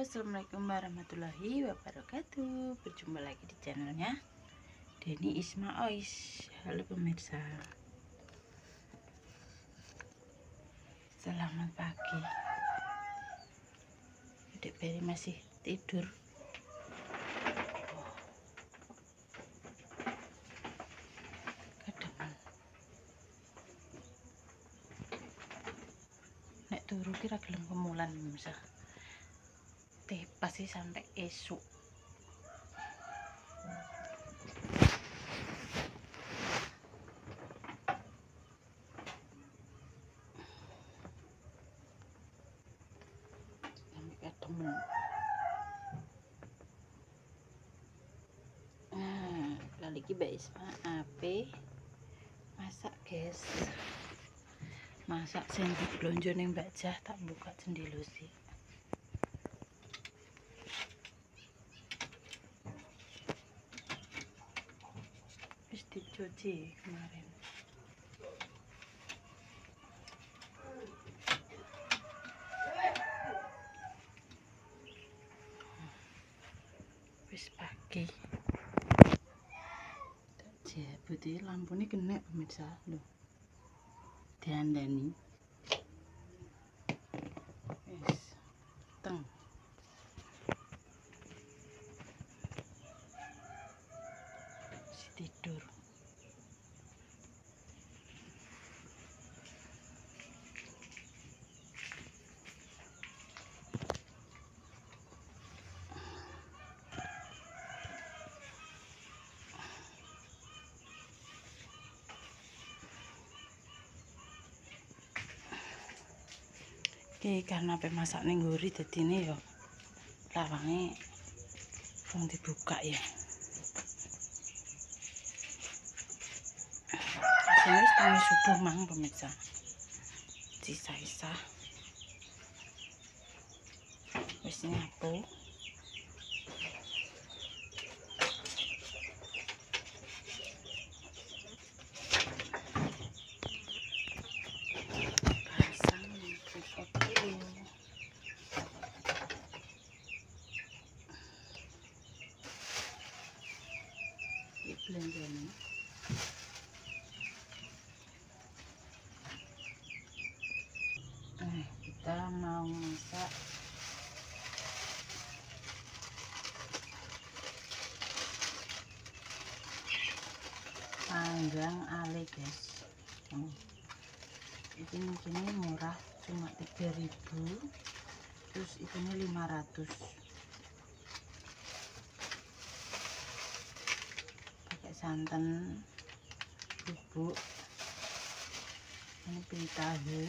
assalamualaikum warahmatullahi wabarakatuh. Berjumpa lagi di channelnya Deni Isma Ois. Halo pemirsa, selamat pagi. Dek Beri masih tidur. Kadang nek turu kira gelem kemulan pemirsa. Pasti sampai esok. Sampai ketemu. Kali ini Mbak Isma ape masak guys. Masak sing diblonjo ning Mbak Jah, tak buka jendela sih. Dicuci kemarin. Wis pagi. Jadi lampu ini kena pemirsa loh. Diandani. Wis teng. Si tidur. Karena pemasak ning nguri dadine ya lawange wong dibuka ya. Sini setengah subuh mang pemirsa. Sisa-sisa wis nyapu. Belanjanya kita mau masak panggang ale guys. Ini murah, cuma 3.000, terus itunya 500. Pakai santan bubuk. Ini pilih tahu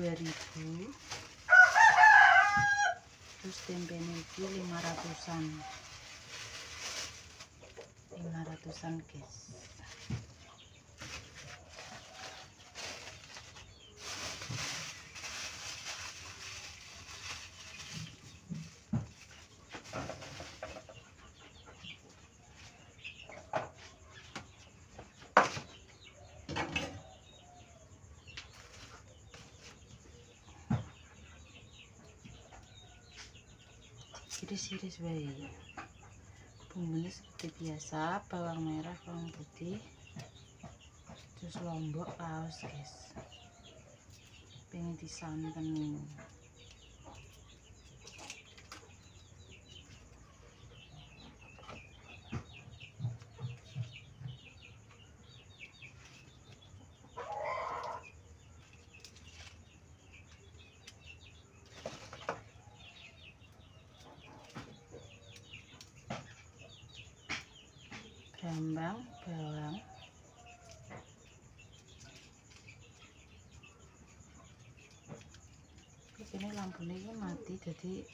2.000, terus tempe ini 500-an guys. Iris-iris baik. Bumbunya seperti biasa, bawang merah, bawang putih, terus lombok, kaos guys. Pengen disanten. Brambang, bawang, ini lampunya ini mati jadi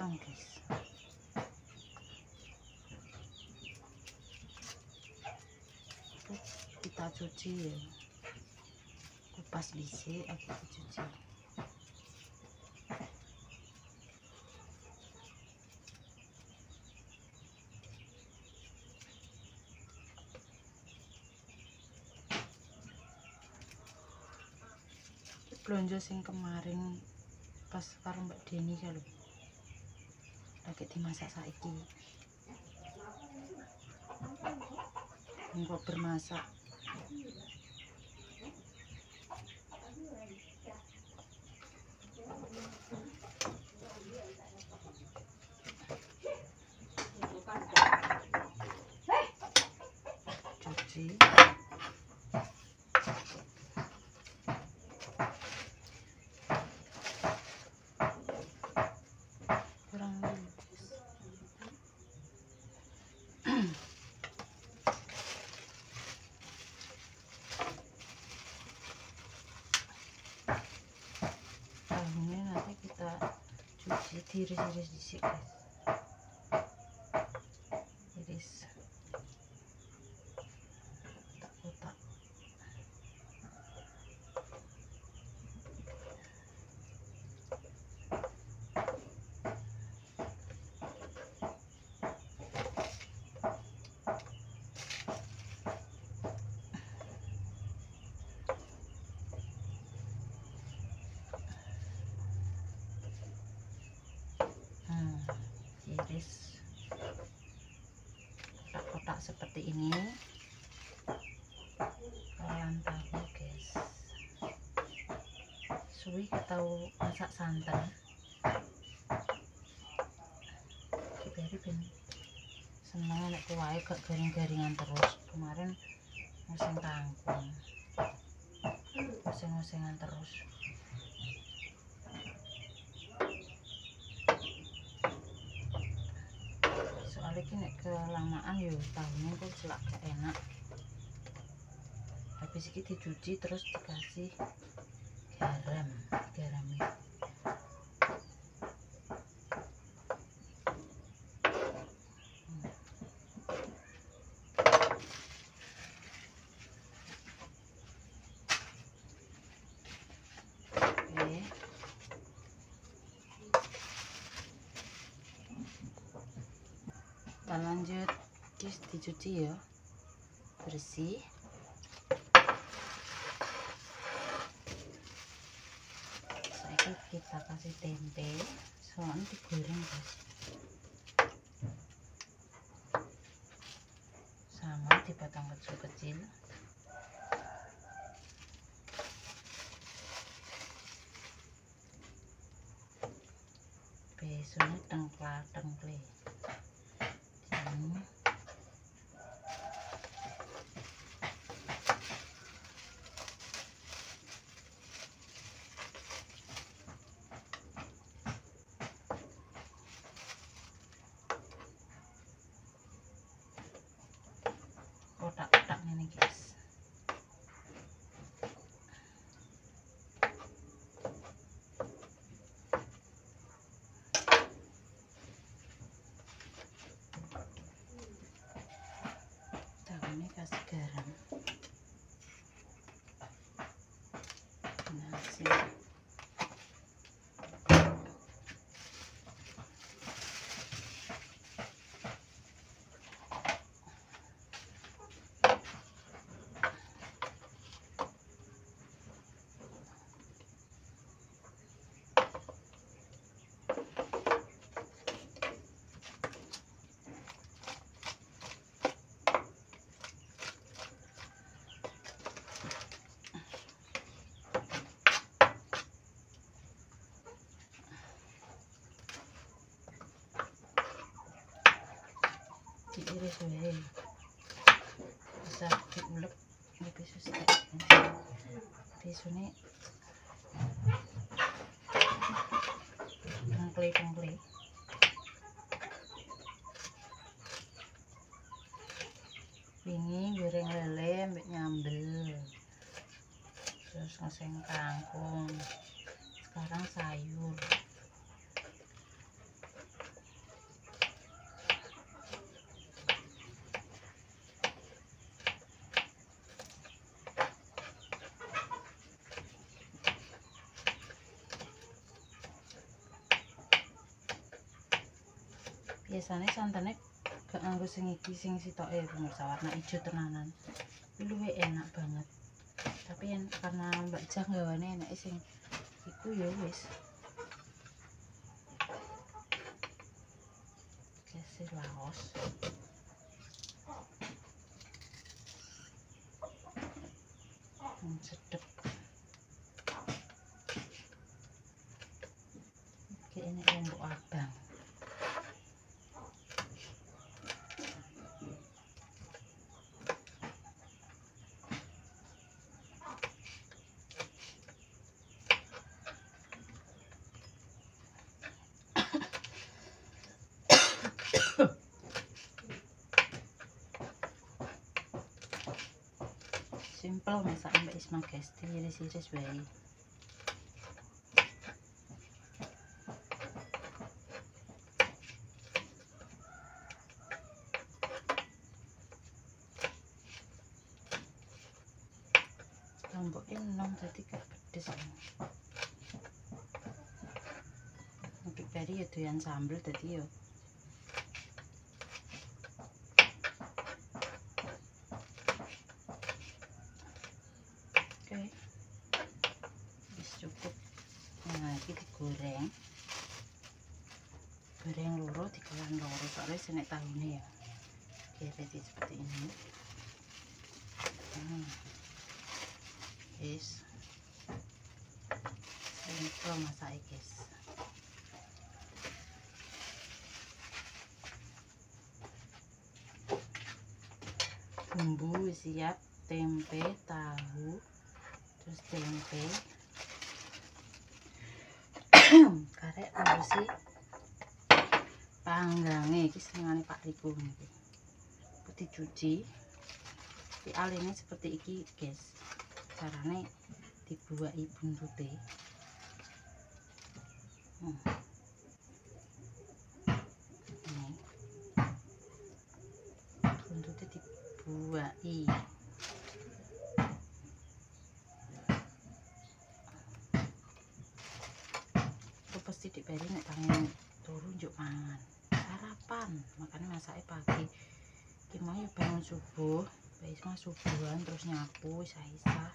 teng guys. Kita cuci ya, kupas dhisik aku cuci. Blonjo sing kemarin pas karo Mbak Deni kalau lagi dimasak saiki. Engko bermasak. Cuci. Kurang tahunya nanti kita cuci tiris-tiris dikit guys. Iris kotak-kotak. Iris kotak-kotak seperti ini. Kalian tahu guys, suwi tahu masak santan diberi ben seneng nek kuwae gak garing-garingan terus. Kemarin musim kangkung musim-musingan terus. Soalnya ini nek kelamaan yo tahunya kok selak gak enak. Habis ini dicuci terus dikasih garamnya. Oke. Kita lanjut, guys, dicuci ya, bersih. Kita kasih tempe, soalnya digoreng guys, sama dipotong kecil-kecil. Besoknya tengkla-tengkle ini. Kotak-kotak ini guys. Ini kasih garam, nasi. Diiris wae, bisa diulek lebih susah. Biasanya tengkle-tengkle. Wingi goreng lele ambek nyambel, terus ngoseng kangkung. Sekarang sayur. Biasanya santannya gak nganggo sing iki sing sitoke pemirsa warna hijau tenanan. Luwih enak banget. Tapi yang karena Mbak Jah gawane enak sing iku ya wis. hasil laos. Sedep. Oke, ini lombok abang. Simple masak Mbak Isma guys, diiris-iris wae. Lomboknya enom jadi gak pedes. Untuk bari ya doyan sambel tadi yo. Oke. Wis cukup. Nah, iki digoreng. Goreng loro dikelan loro soalnya senek tahunnya ya. Oke, jadi seperti ini. Guys. Simple masak guys. Bumbu siap, tempe, tahu, terus tempe, karek ngurusi panggangnya. Ini senengane Pak Riko nih. Dicuci, dialihnya seperti ini guys. Caranya dibuahi buntutnya. Buntutnya dibuahi. Itu pasti diberi nek tangan turun juk mangan sarapan, makanya masaknya pagi. Gimana ya bangun subuh, Mbak Isma subuhan terus nyapu isa-isa.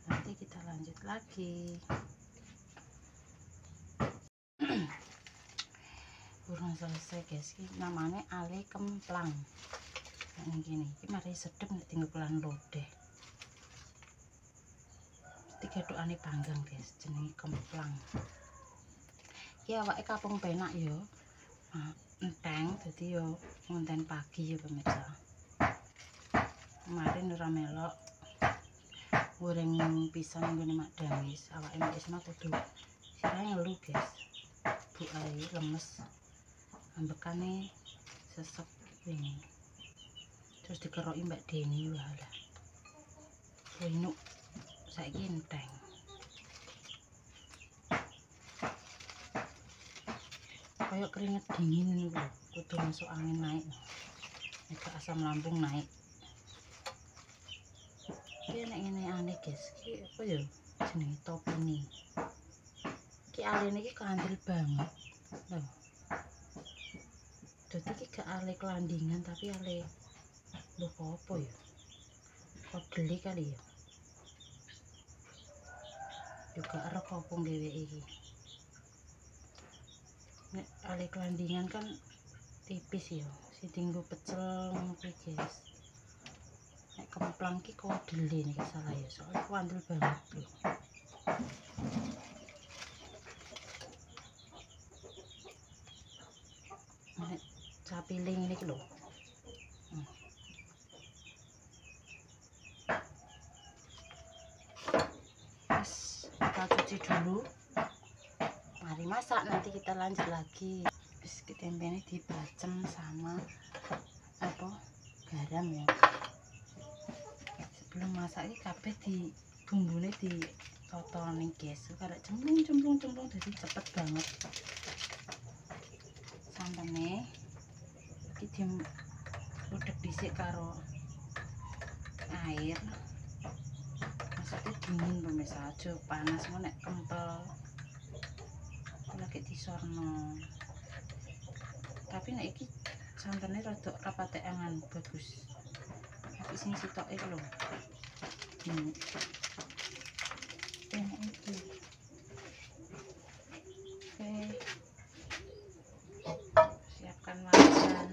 Nanti kita lanjut lagi. Burung selesai guys, ini namanya ale kemplang. Nah, ini mari sedep nek tinggal pelan lodeh. Tiga doane panggang guys, jenenge kemplang. Iki awake kapung penak yo. Enteng dadi yo ngonten pagi ya pemirsa. Kemarin ora melok goreng pisang nggone Mak Damis, awake Mbak Isma kudu sirahe ngeluh guys. Bu ae lemes. Ambekane sesek ini. Terus dikeroki Mbak Deni walah. Renuk saiki enteng. Kayak keringet dingin lho, kudu masuk angin naik. Nek asam lambung naik. Iki nek ngene aneh guys, iki apa ya jenenge topini. Iki aline iki kandel banget. Lho. Dadi iki gak ale kelandingan tapi ale lho apa ya? Kodele kali ya. Juga ero kopong dheweke iki. Nek ale kelandingan kan tipis ya, sing dienggo pecel ngono kuwi guys. Nek kemplang ki kodele nek salah ya, soalnya kandel banget lho. Nek capiling ini lho. Kita cuci dulu, mari masak, nanti kita lanjut lagi. Biskuit tempenya dibacem sama apa garam ya. Sebelum masak ini kabeh di bumbune ditotoni guys, karena cemplung jadi cepet banget. Sambene iki diudek dhisik karo air. Maksudnya dingin pemirsa, aja panas ngono nek kental lagi disorno. Tapi nek iki santene rada rapate angan bagus. Tapi sing sitoke iku lho. Enak iki. Oke. Siapkan wajan.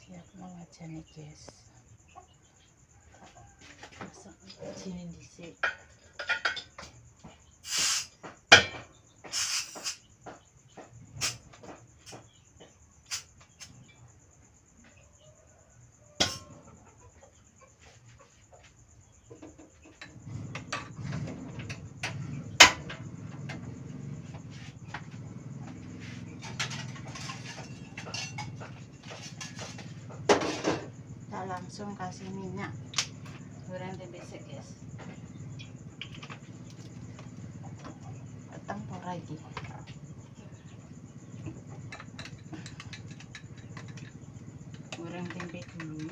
Siapkan wajan guys. Masak wajan dhisik. Langsung kasih minyak, goreng tempe sik guys. Peteng ora iki. Goreng tempe dulu.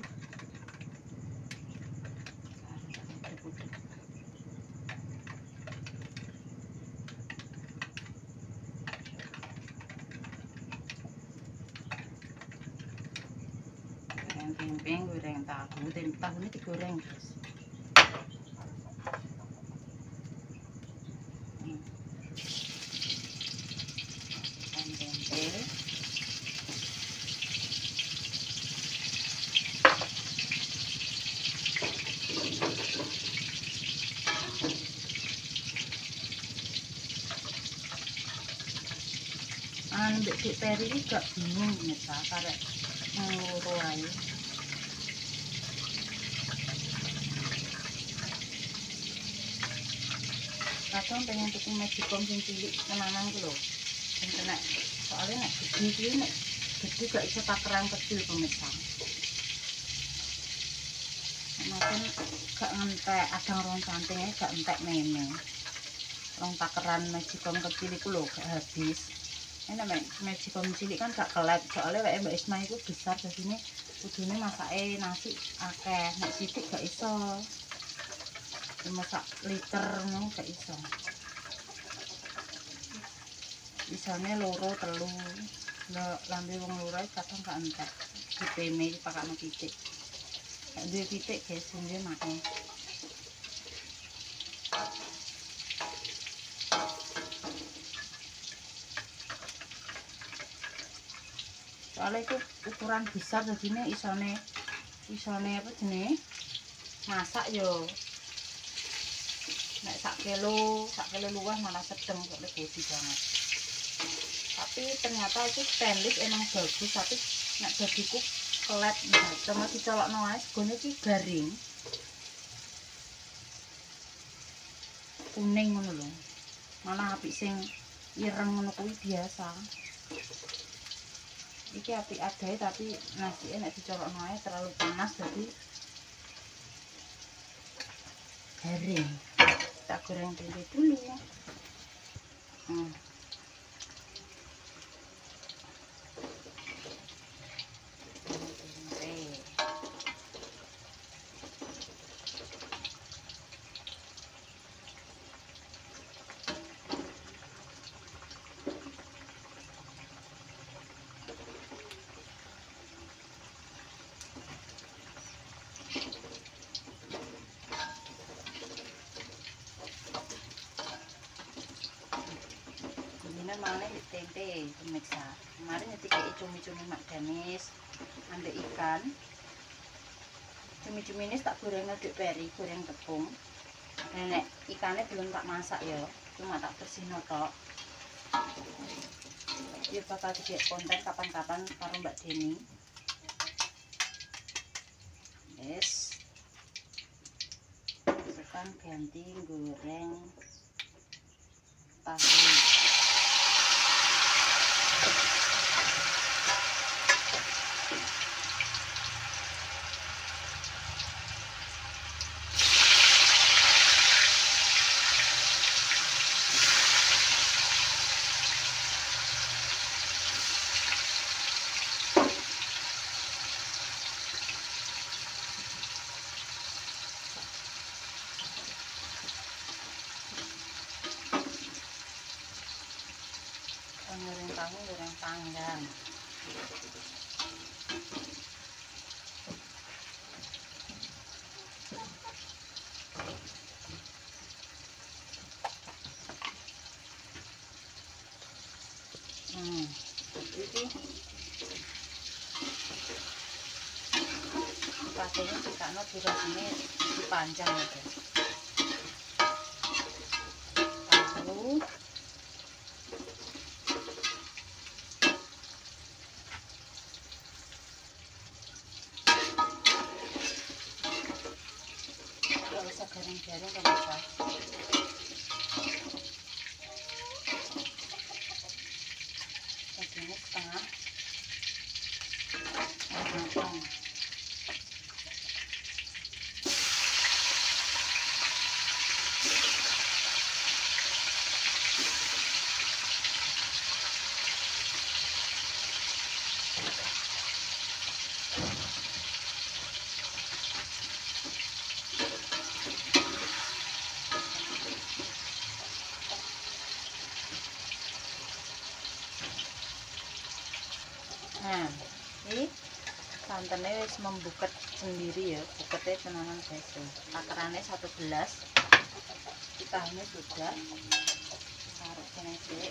Tempe, goreng tahu, tahunya digoreng guys. Tempe. Mbak Dik Peri ini gak bingung pemirsa, karek ngurus aja. Kadang pengen tuku magicom sing cilik tenanan ku lho. Sing kena soalnya nek gede iki nek gede gak iso takeran kecil pemirsa. Makan gak ngentek, adang rong cantingnya gak entek meme. Rong takeran magicom kecil iku lho gak habis. Ini magicom cilik kan gak kelet, soalnya wae Mbak Isma itu besar jadinya kudune masake nasi akeh, nek sithik gak iso. Masak liter ngono gak iso. Isane loro telu. Lambe wong loro kadang gak entek. Dipeme dipakane pitik. Nek duwe pitik guys, nggih makan. Soalnya itu ukuran besar jadinya isone apa jenenge? Masak yo. Nek sak kilo luwih malah sedeng kok lebih banget. Tapi ternyata itu stainless emang bagus, tapi nek bagiku kelet banget. Cuma dicolokno ae segone iki garing. Kuning ngono lho. Malah apik sing ireng ngono kuwi biasa. Iki apik adae tapi nasike nek dicolokno ae terlalu panas jadi garing. Kita goreng tempe dulu. Malah tempe pemirsa. Kemarin nyetik cumi-cumi Mak Danis, ambek ikan. Cumi-cumi ini tak goreng Dik Peri, goreng tepung. Nenek ikannya belum tak masak ya, cuma tak bersihno tok. Ya bakal dijek konten kapan-kapan karo Mbak Deni. Yes. Sekarang ganti goreng tahu. goreng tahu goreng panggang. Ini pasenya dikakno durasine dipanjang ya guys. Tahu gak usah garing-garing gak bisa. Dagingnya setengah matang. Nah, ini santannya wis membuket sendiri ya, buketnya tenanan guys. Takarannya 1 gelas. Ditahnya juga taruh sini sih.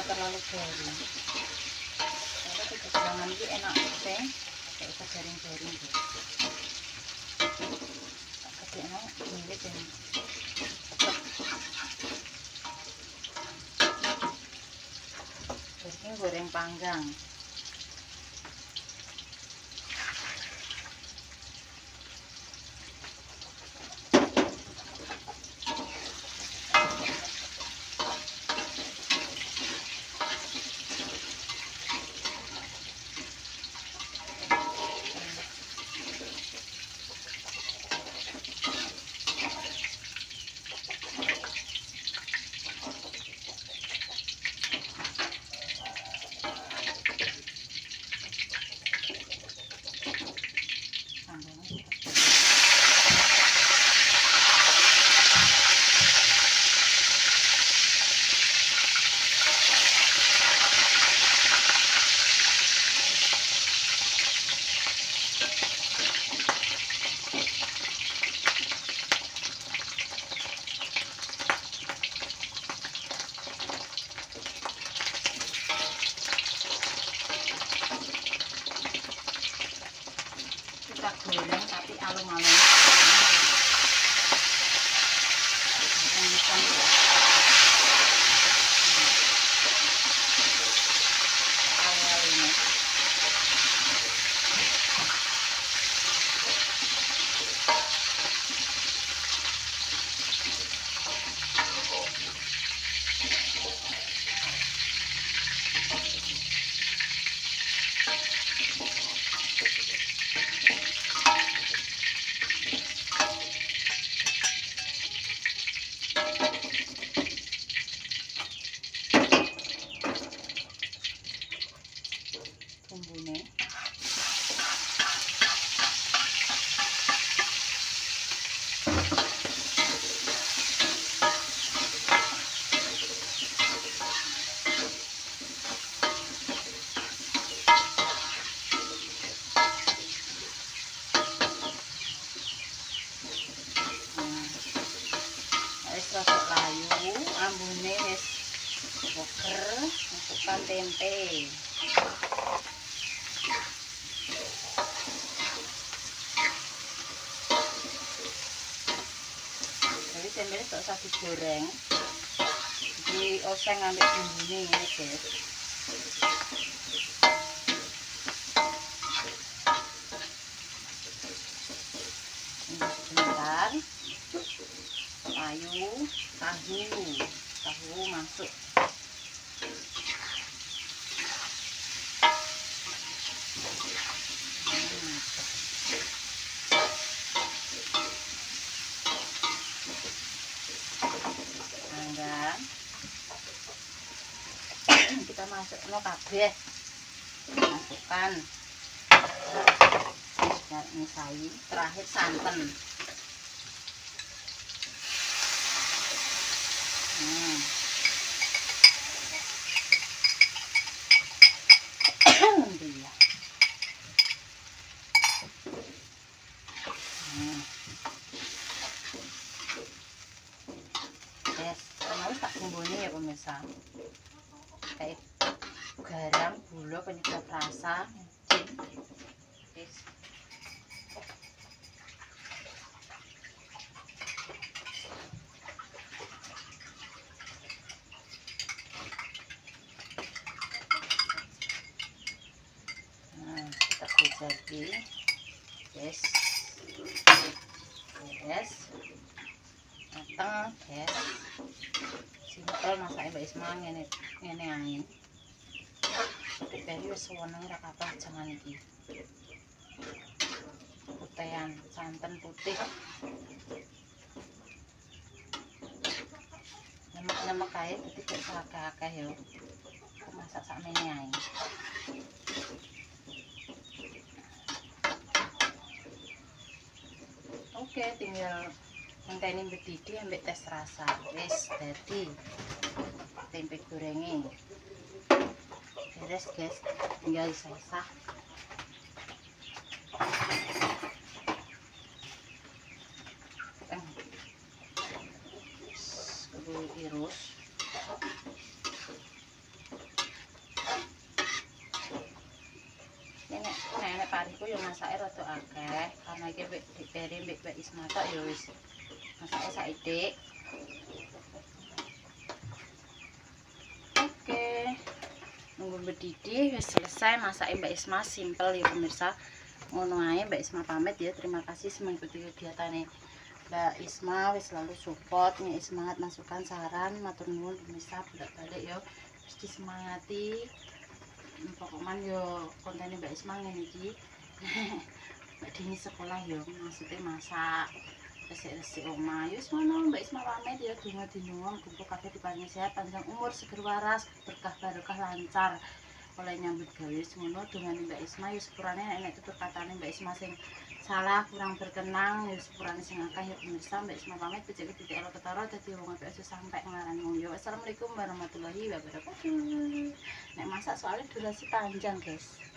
Terlalu garing karena kegejangan ini enak teh, gak usah garing-garing guys. Kasih enak mirip yang ini goreng panggang. Kita goreng tapi alum-alum. Bumbune wis rada layu, ambune wis boker, masukkan tempe. Jadi tempe gak usah digoreng, dioseng ambil bumbunya ini guys. Ini sebentar, layu, tahu masuk. panggang. Kita masukkan kabeh, masukkan misai, terakhir santan. Alhamdulillah. Yes, mau tak bumbune ya pemirsa. Kayak garam, gula, penyedap rasa, yes. Kita bujaki, yes, yes, mateng, yes. Simpel masaknya Mbak Isma ngene ae. Diperi wis seneng ra kathah jangan iki. Putihan santan putih. Nyemek kae dadi gak akeh-akeh ya. Masak sakmene ae. Oke, tinggal ngenteni mendidih ambek tes rasa. Wis dadi tempe gorenge. Beres guys, tinggal sesah. Kudu irus. Nenek pariku yo masake rada akeh, karena iki diperi mbek Isma tok yo wis masake saithik. Oke. Nunggu mendidih wis selesai masake Mbak Isma, simpel ya pemirsa. Ngono ae Mbak Isma pamit ya. Terima kasih mengikuti kegiatannya Mbak Isma, wis selalu support, nih semangat masukan saran, matur nuwun pemirsa bolak-balik yo. Wis disemangati. Pokoknya yo kontennya Mbak Isma ngene iki. Mbak Dini sekolah yo, maksudnya masak resik-resik omah. Yo ngono Mbak Isma pamit ya, donga dinuwun kumpul kabeh diparingi sehat, panjang umur, seger waras, berkah barokah lancar. Oleh nyambut gawe semono dengan Mbak Isma yo sepurane nek tutur katane Mbak Isma sing salah kurang berkenan yo sepurane sing akeh ya pemirsa. Mbak Isma pamit becik titik elo ketara dadi wong apik aja sampai ngarani wong yo. Assalamualaikum warahmatullahi wabarakatuh. Nek masak soalnya durasi panjang guys.